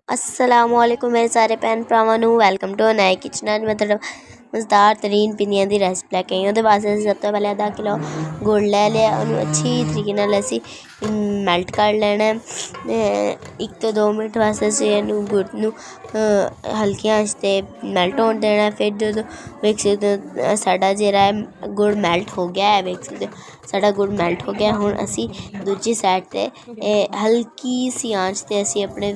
अस्सलामुअलैकुम मेरे सारे भैन भरावां नूं वेलकम टू नए किचन। अज मैं थोड़ा मज़ेदार तरीन पिनियां दी रेसिपी लैके आई हूँ। वास्ते सब तो पहले आधा किलो गुड़ लै लिया, उन्होंने अच्छी तरीके नाल असी मैल्ट कर लेना है। 1 तो 2 मिनट वास्ते असी गुड़ नूं हल्की आंच ते मैल्ट होने देना है। फिर जो वेख सकदे हो साडा जेह्ड़ा गुड़ मैल्ट हो गया है, वेख सकदे हो साडा गुड़ मैल्ट हो गया। हुण असी दूजी साइड ते हल्की सी आंच ते असी अपने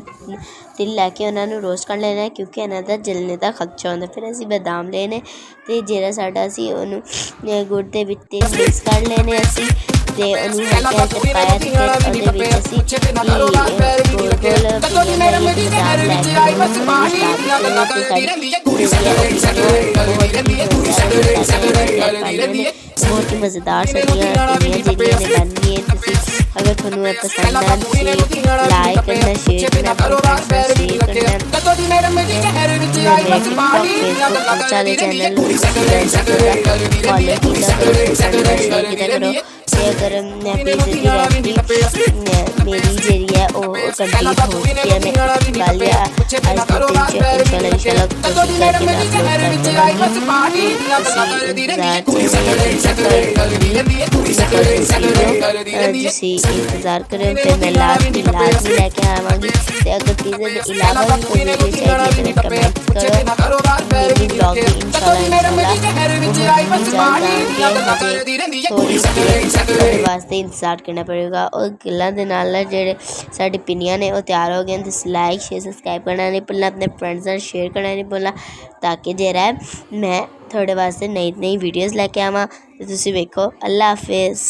तिल लैके उन्होंने रोस्ट कर लेना है, क्योंकि इन्हां दा जलने का खदशा होंदा। फिर असी बादाम लेने ते जेह्ड़ा साडा असी उन्होंने गुड़ दे विच मिक्स कर लेने असी ते उन्होंने हल्का चटकाया ते फिर उहदे विच असी गोल गोल पिनियां बनाइए ते बादाम लैके उन्होंने मिला दित्ते। बहुत ही मज़ेदार सब्जियां पिनियां जेह्ड़ियां ने बननी है। अगर थोनू पसंद आन लाइक करना, शेयर करना, शेयर करना। चैनल करो। अगर मैं रेसिपी मेरी जी है वो कंप्लीट हो चुकी है, मैं कल या इंतज़ार करें। फिर मैं लाजमी लैके आवांगी। तो अगर पिज़्ज़े के अलावा भी कोई वीडियो चाहिए तो कमेंट करो। मेरी ब्लॉग भी थोड़ी वास्ते इंतज़ार करना पड़ेगा। और गल्लां दे नाल जेह्ड़े साडी पिनियां ने वो तैयार हो गए। तुसीं लाइक शेयर सबसक्राइब करना नहीं भुल्लना, अपने फ्रेंड्स नाल शेयर करना नहीं भुल्लना, ताकि जेह्ड़ा है मैं थोड़े वास्ते नई वीडियोज़ लैके आवां ते तुसीं वेखो। अल्लाह हाफिज़।